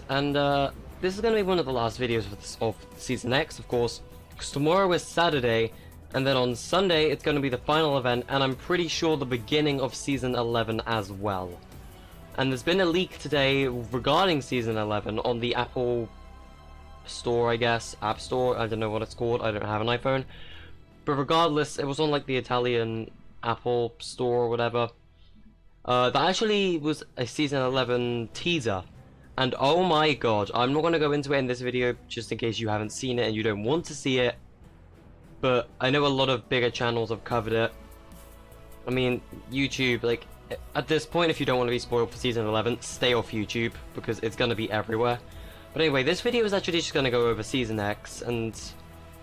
and this is going to be one of the last videos of Season X, of course, because tomorrow is Saturday, and then on Sunday it's going to be the final event, and I'm pretty sure the beginning of Season 11 as well. And there's been a leak today regarding Season 11 on the Apple Store, I guess, App Store, I don't know what it's called, I don't have an iPhone. But regardless, it was on like the Italian Apple Store or whatever. That actually was a Season 11 teaser. And oh my god, I'm not going to go into it in this video just in case you haven't seen it and you don't want to see it. But I know a lot of bigger channels have covered it. I mean, YouTube, like, at this point, if you don't want to be spoiled for Season 11, stay off YouTube, because it's going to be everywhere. But anyway, this video is actually just going to go over Season X, and,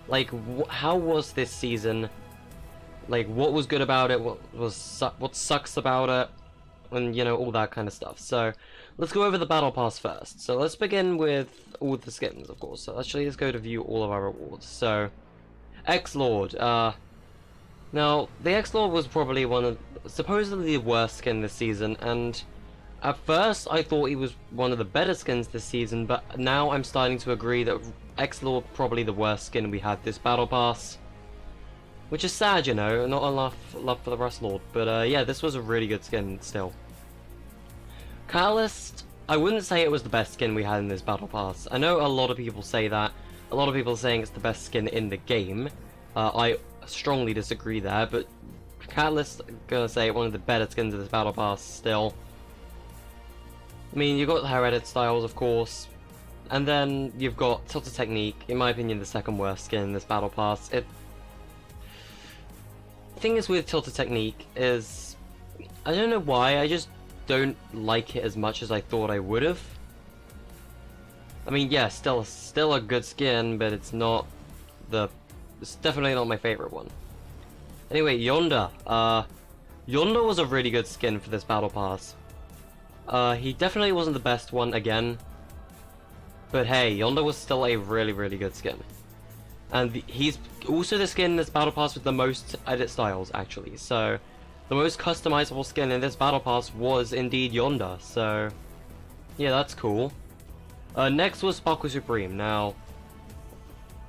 like, how was this season? Like, what was good about it, what sucks about it, and, you know, all that kind of stuff. So, let's go over the Battle Pass first. So, let's begin with all the skins, of course. So, actually, let's go to view all of our rewards. So, X-Lord, now, the X-Lord was probably supposedly the worst skin this season, and at first I thought he was one of the better skins this season, but now I'm starting to agree that X-Lord probably the worst skin we had this Battle Pass. Which is sad, you know, not enough love for the Rust Lord, but yeah, this was a really good skin still. Catalyst, I wouldn't say it was the best skin we had in this Battle Pass. I know a lot of people say that, a lot of people are saying it's the best skin in the game. I strongly disagree there, but Catalyst, I'm gonna say one of the better skins of this Battle Pass still. I mean, you've got her edit styles, of course, and then you've got Tilted Technique, in my opinion the second worst skin in this Battle Pass. The thing is with Tilted Technique is, I don't know why, I just don't like it as much as I thought I would have. I mean, yeah, still a good skin, but it's definitely not my favorite one. Anyway, Yonder. Yonder was a really good skin for this Battle Pass. He definitely wasn't the best one again, but hey, Yonder was still a really, really good skin. And he's also the skin in this Battle Pass with the most edit styles, actually. So, the most customizable skin in this Battle Pass was indeed Yonder. So, yeah, that's cool. Next was Sparkle Supreme. Now,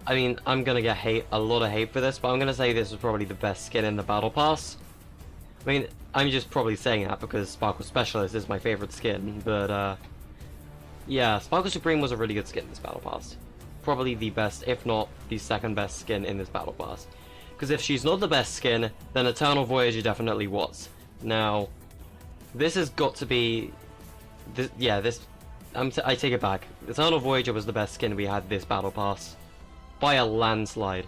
I mean, I'm gonna get a lot of hate for this, but I'm gonna say this was probably the best skin in the Battle Pass. I mean, I'm just probably saying that because Sparkle Specialist is my favorite skin, but yeah, Sparkle Supreme was a really good skin in this Battle Pass. Probably the best, if not the second best skin in this Battle Pass. Because if she's not the best skin, then Eternal Voyager definitely was. Now, this has got to be... I take it back. Eternal Voyager was the best skin we had this Battle Pass. By a landslide.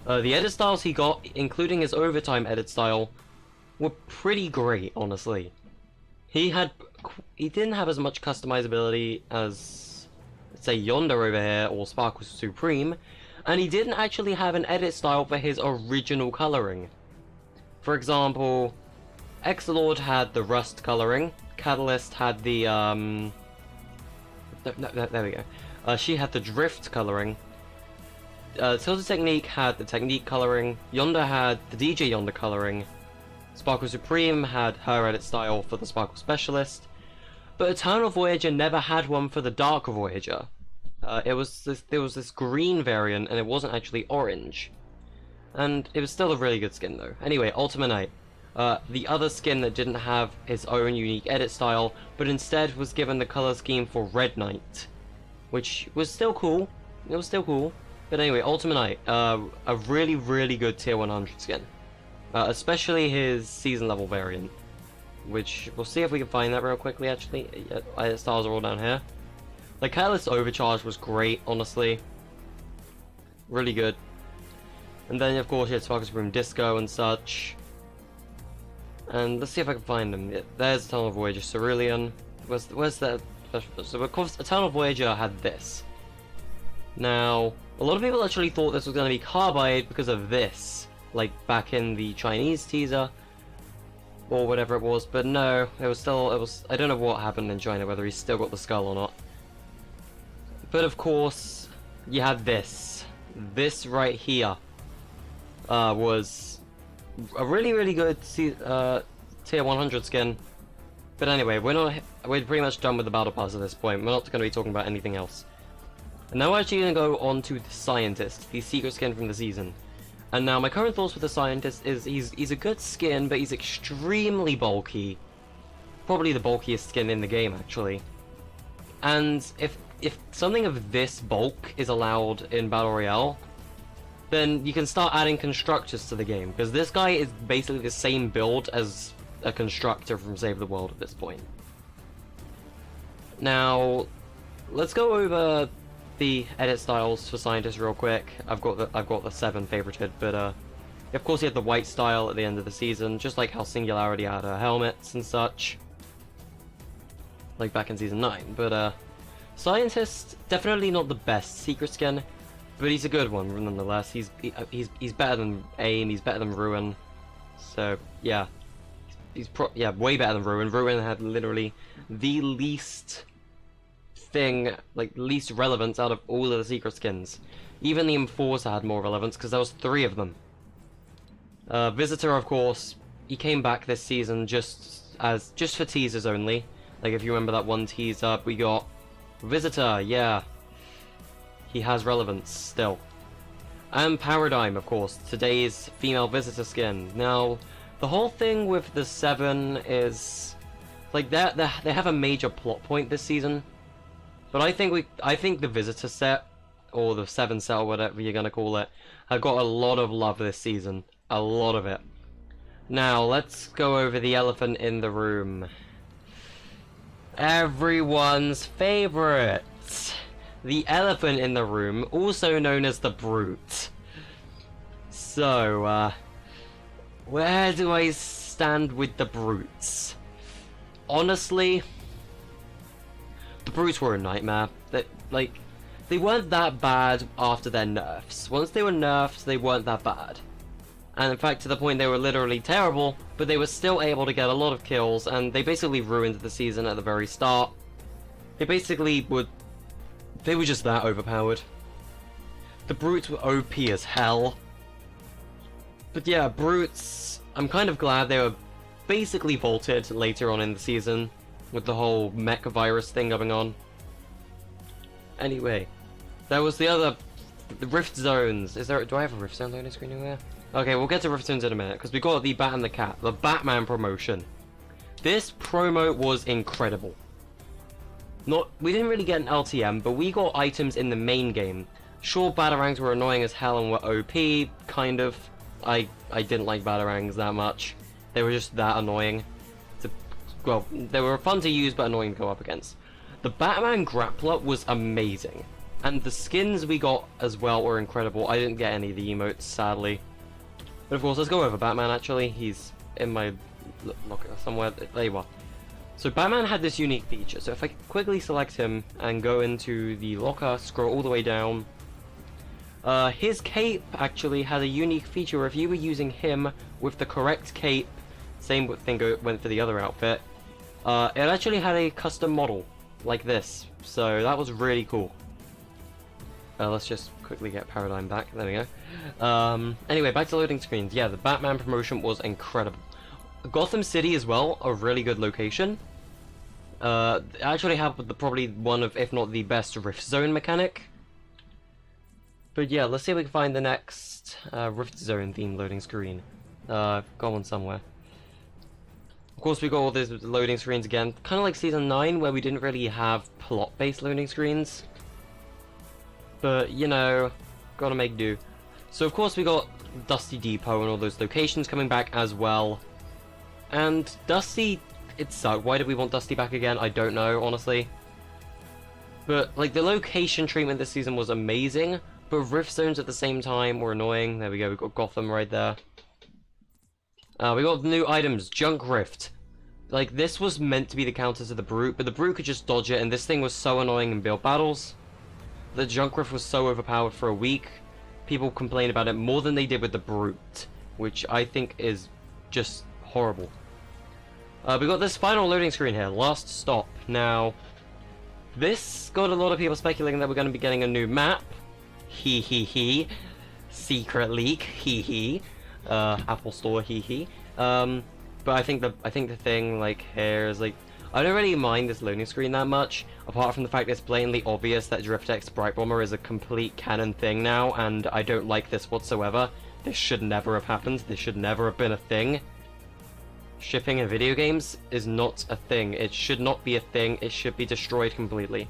The edit styles he got, including his overtime edit style, were pretty great, honestly. He didn't have as much customizability as, let's say, Yonder over here, or Sparkle Supreme, and he didn't actually have an edit style for his original coloring. For example, X-Lord had the Rust coloring, Catalyst had the, there we go. She had the Drift coloring. Tilted Technique had the Technique coloring. Yonder had the DJ Yonder coloring. Sparkle Supreme had her edit style for the Sparkle Specialist. But Eternal Voyager never had one for the Dark Voyager. There was this green variant, and it wasn't actually orange. And it was still a really good skin, though. Anyway, Ultimate Knight. The other skin that didn't have his own unique edit style, but instead was given the color scheme for Red Knight. Which was still cool. It was still cool. But anyway, Ultimate Knight, a really, really good tier 100 skin. Especially his season level variant. Which, we'll see if we can find that real quickly, actually. Yeah, stars are all down here. The Catalyst Overcharge was great, honestly. Really good. And then, of course, you had Sparkle Supreme Disco and such. And let's see if I can find them. Yeah, there's Eternal Voyager Cerulean. Where's that? So of course, Eternal Voyager had this. Now, a lot of people actually thought this was going to be Carbide because of this, like back in the Chinese teaser, or whatever it was, but no, it was, I don't know what happened in China, whether he's still got the skull or not. But of course, you had this. This right here was a really, really good tier 100 skin. But anyway, we're pretty much done with the battle pass at this point. We're not going to be talking about anything else. And now we're actually going to go on to the Scientist, the secret skin from the season. And now my current thoughts with the Scientist is he's a good skin, but he's extremely bulky. Probably the bulkiest skin in the game, actually. And if something of this bulk is allowed in Battle Royale, then you can start adding constructors to the game, because this guy is basically the same build as a constructor from Save the World at this point. Now, let's go over the edit styles for Scientist real quick. I've got the 7 favorited, but of course you have the white style at the end of the season, just like how Singularity had her helmets and such, like back in season 9. But Scientist, definitely not the best secret skin, but he's a good one nonetheless. He's better than Aim, he's better than Ruin. So yeah, he's way better than Ruin. Ruin had literally the least least relevance out of all of the secret skins. Even the Enforcer had more relevance because there was 3 of them. Visitor, of course, he came back this season just for teasers only. Like if you remember that one teaser, we got Visitor, yeah. He has relevance still. And Paradigm, of course, today's female visitor skin. Now, the whole thing with the 7 is like they have a major plot point this season. But I think the visitor set, or the 7 set, or whatever you're gonna call it, have got a lot of love this season. A lot of it. Now, let's go over the elephant in the room. Everyone's favorite. The elephant in the room, also known as the Brute. So, where do I stand with the Brutes? Honestly, the Brutes were a nightmare. They weren't that bad after their nerfs. Once they were nerfed, they weren't that bad. And in fact, to the point they were literally terrible, but they were still able to get a lot of kills, and they basically ruined the season at the very start. They were just that overpowered. The Brutes were OP as hell. But yeah, Brutes, I'm kind of glad they were basically vaulted later on in the season, with the whole mech virus thing going on. Anyway, there was the Rift Zones. Do I have a Rift Zone loading screen anywhere? Okay, we'll get to Rift Zones in a minute, because we got the Bat and the Cat, the Batman promotion. This promo was incredible. We didn't really get an LTM, but we got items in the main game. Sure, Batarangs were annoying as hell and were OP, kind of. I didn't like Batarangs that much. They were just that annoying. Well, they were fun to use, but annoying to go up against. The Batman Grappler was amazing. And the skins we got as well were incredible. I didn't get any of the emotes, sadly. But of course, let's go over Batman, actually. He's in my locker somewhere. There you are. So Batman had this unique feature. So if I quickly select him and go into the locker, scroll all the way down, his cape actually had a unique feature where if you were using him with the correct cape, same thing went for the other outfit, it actually had a custom model like this. So that was really cool. Let's just quickly get Paradigm back. There we go. Anyway, back to loading screens. Yeah, the Batman promotion was incredible. Gotham City as well, a really good location. Actually have probably one of, if not the best, Rift Zone mechanic. But yeah, let's see if we can find the next Rift Zone themed loading screen. Got one somewhere. Of course, we got all these loading screens again, kind of like Season 9, where we didn't really have plot-based loading screens. But, you know, gotta make do. So of course we got Dusty Depot and all those locations coming back as well. And Dusty, it sucked. Why did we want Dusty back again? I don't know, honestly. But, like, the location treatment this season was amazing, but Rift Zones at the same time were annoying. There we go, we got Gotham right there. We got the new items, Junk Rift. Like, this was meant to be the counter to the Brute, but the Brute could just dodge it, and this thing was so annoying in build battles. The Junk Rift was so overpowered for a week, people complained about it more than they did with the Brute, which I think is just horrible. We got this final loading screen here, Last Stop. Now, this got a lot of people speculating that we're going to be getting a new map. Hee hee hee. Secret leak. Hee hee. Apple Store. Hee hee. But I think the thing like here is like I don't really mind this loading screen that much, apart from the fact that it's blatantly obvious that DriftX Bright Bomber is a complete canon thing now, and I don't like this whatsoever. This should never have happened. This should never have been a thing. Shipping in video games is not a thing. It should not be a thing. It should be destroyed completely.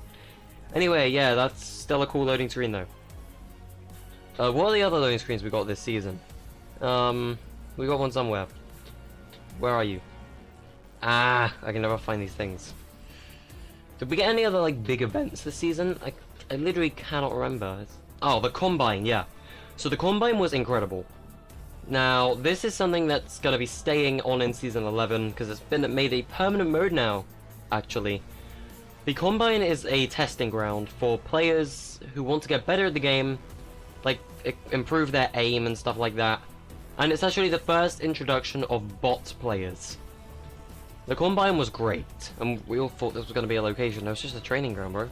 Anyway, yeah, that's still a cool loading screen though. What are the other loading screens we got this season? We got one somewhere. Where are you? Ah, I can never find these things. Did we get any other like big events this season? I literally cannot remember. Oh, the Combine, yeah. So the Combine was incredible. Now, this is something that's going to be staying on in Season 11, because it's been made a permanent mode now, actually. The Combine is a testing ground for players who want to get better at the game, like, improve their aim and stuff like that. And it's actually the first introduction of bot players. The Combine was great, and we all thought this was going to be a location. It was just a training ground, bro.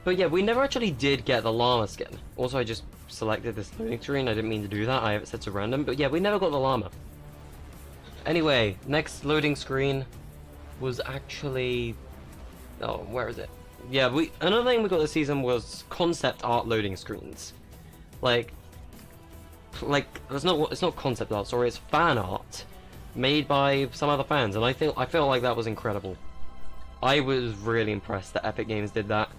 But yeah, we never actually did get the llama skin. Also, I just selected this loading screen. I didn't mean to do that. I have it set to random. But yeah, we never got the llama. Anyway, next loading screen was actually... Oh, where is it? Yeah, another thing we got this season was concept art loading screens. Like it's not concept art, sorry, it's fan art made by some other fans, and I feel like that was incredible. I was really impressed that Epic Games did that.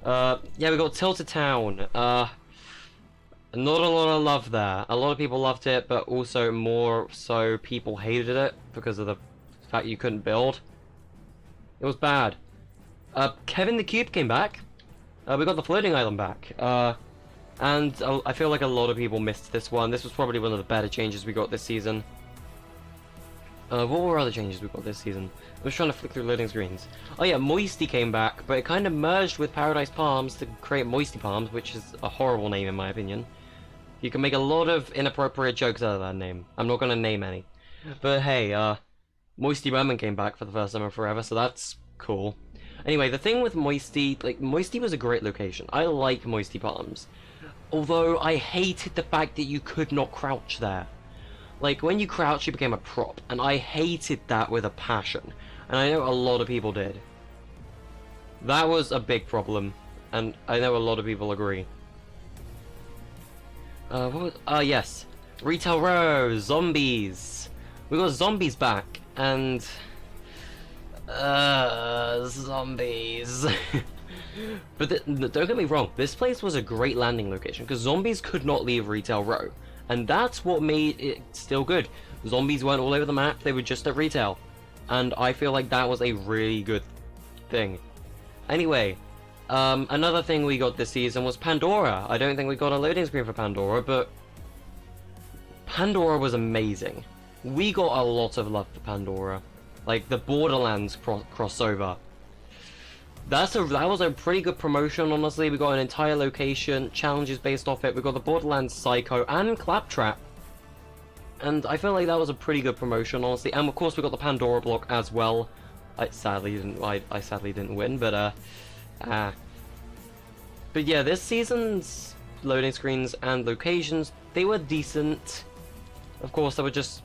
Yeah, we got Tilted Town. Not a lot of love there. A lot of people loved it, but also more so people hated it because of the fact you couldn't build. It was bad. Kevin the Cube came back. We got the floating island back. And I feel like a lot of people missed this one. This was probably one of the better changes we got this season. What were other changes we got this season? I was trying to flick through loading screens. Oh yeah, Moisty came back, but it kind of merged with Paradise Palms to create Moisty Palms, which is a horrible name in my opinion. You can make a lot of inappropriate jokes out of that name. I'm not going to name any. But hey, Moisty Lemon came back for the first time in forever, so that's cool. Anyway, the thing with Moisty, like, Moisty was a great location. I like Moisty Palms. Although, I hated the fact that you could not crouch there. Like, when you crouch, you became a prop, and I hated that with a passion. And I know a lot of people did. That was a big problem, and I know a lot of people agree. Yes. Retail Row, Zombies. We got Zombies back, and... Zombies. But don't get me wrong, this place was a great landing location, because zombies could not leave Retail Row. And that's what made it still good. Zombies weren't all over the map, they were just at retail. And I feel like that was a really good thing. Anyway, another thing we got this season was Pandora. I don't think we got a loading screen for Pandora, but Pandora was amazing. We got a lot of love for Pandora. Like, the Borderlands crossover. That was a pretty good promotion, honestly. We got an entire location, challenges based off it. We got the Borderlands Psycho and Claptrap. And I feel like that was a pretty good promotion, honestly. And of course we got the Pandora block as well. I sadly didn't win, but But yeah, this season's loading screens and locations, they were decent. Of course, there were just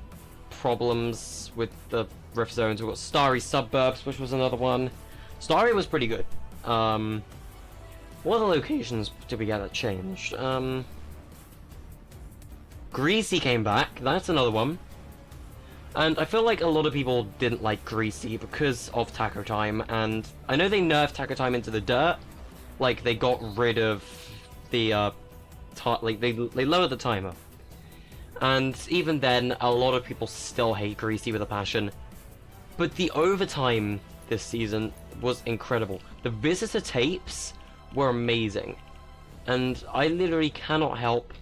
problems with the Rift Zones. We got Starry Suburbs, which was another one. Starry was pretty good. What other locations did we get that changed? Greasy came back, that's another one. And I feel like a lot of people didn't like Greasy because of Taco Time, and I know they nerfed Taco Time into the dirt. Like, they got rid of the, they lowered the timer. And even then, a lot of people still hate Greasy with a passion. But the overtime this season was incredible. The visitor tapes were amazing. And I literally cannot help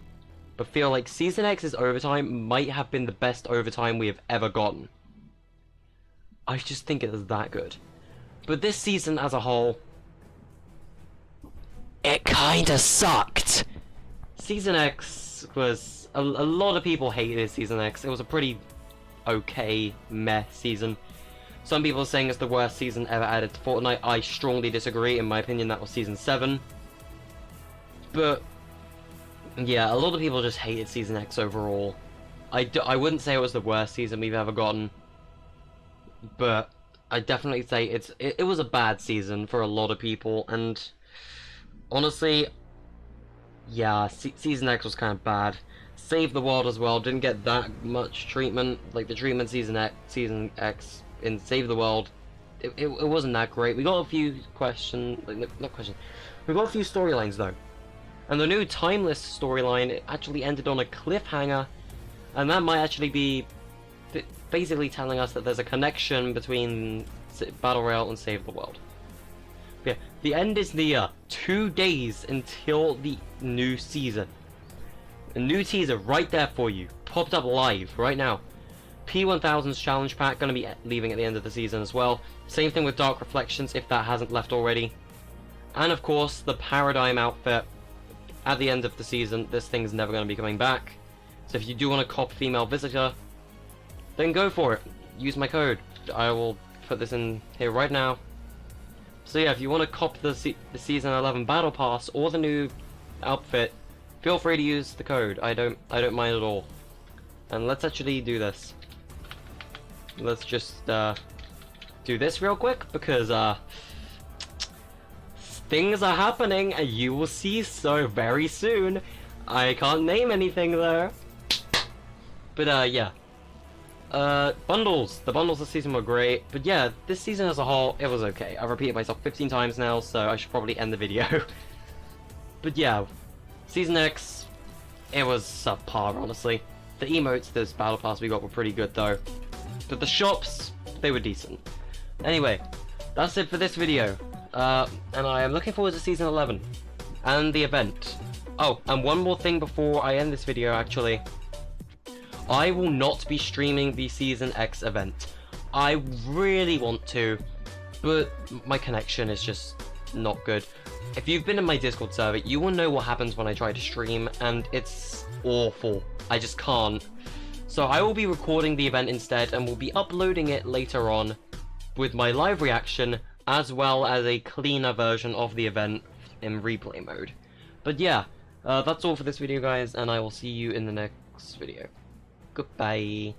but feel like Season X's overtime might have been the best overtime we have ever gotten. I just think it is that good. But this season as a whole, it kinda sucked. Season X was... A lot of people hated Season X. It was a pretty okay, meh season. Some people are saying it's the worst season ever added to Fortnite. I strongly disagree. In my opinion, that was Season 7. But, yeah, a lot of people just hated Season X overall. I wouldn't say it was the worst season we've ever gotten, but I definitely say it was a bad season for a lot of people, and honestly, yeah, Season X was kind of bad. Save the World as well didn't get that much treatment. Like the treatment Season X in Save the World, it wasn't that great. We got a few not questions. We got a few storylines though, and the new Timeless storyline actually ended on a cliffhanger, and that might actually be basically telling us that there's a connection between Battle Royale and Save the World. Yeah, the end is near. 2 days until the new season. A new teaser right there for you. Popped up live right now. P1000's challenge pack going to be leaving at the end of the season as well. Same thing with Dark Reflections if that hasn't left already. And of course the Paradigm outfit at the end of the season. This thing's never going to be coming back. So if you do want to cop Female Visitor, then go for it. Use my code. I will put this in here right now. So yeah, if you want to cop the Season 11 Battle Pass or the new outfit, feel free to use the code. I don't mind at all. And let's actually do this. Let's just do this real quick because things are happening and you will see so very soon. I can't name anything though. But yeah. Bundles. The bundles this season were great, but yeah, this season as a whole, it was okay. I've repeated myself 15 times now, so I should probably end the video. But yeah, Season X, it was subpar, honestly. The emotes this Battle Pass we got were pretty good, though. But the shops, they were decent. Anyway, that's it for this video. And I am looking forward to Season 11, and the event. Oh, and one more thing before I end this video, actually. I will not be streaming the Season X event. I really want to, but my connection is just not good. If you've been in my Discord server, you will know what happens when I try to stream, and it's awful. I just can't. So I will be recording the event instead, and will be uploading it later on with my live reaction, as well as a cleaner version of the event in replay mode. But yeah, that's all for this video, guys, and I will see you in the next video. Goodbye.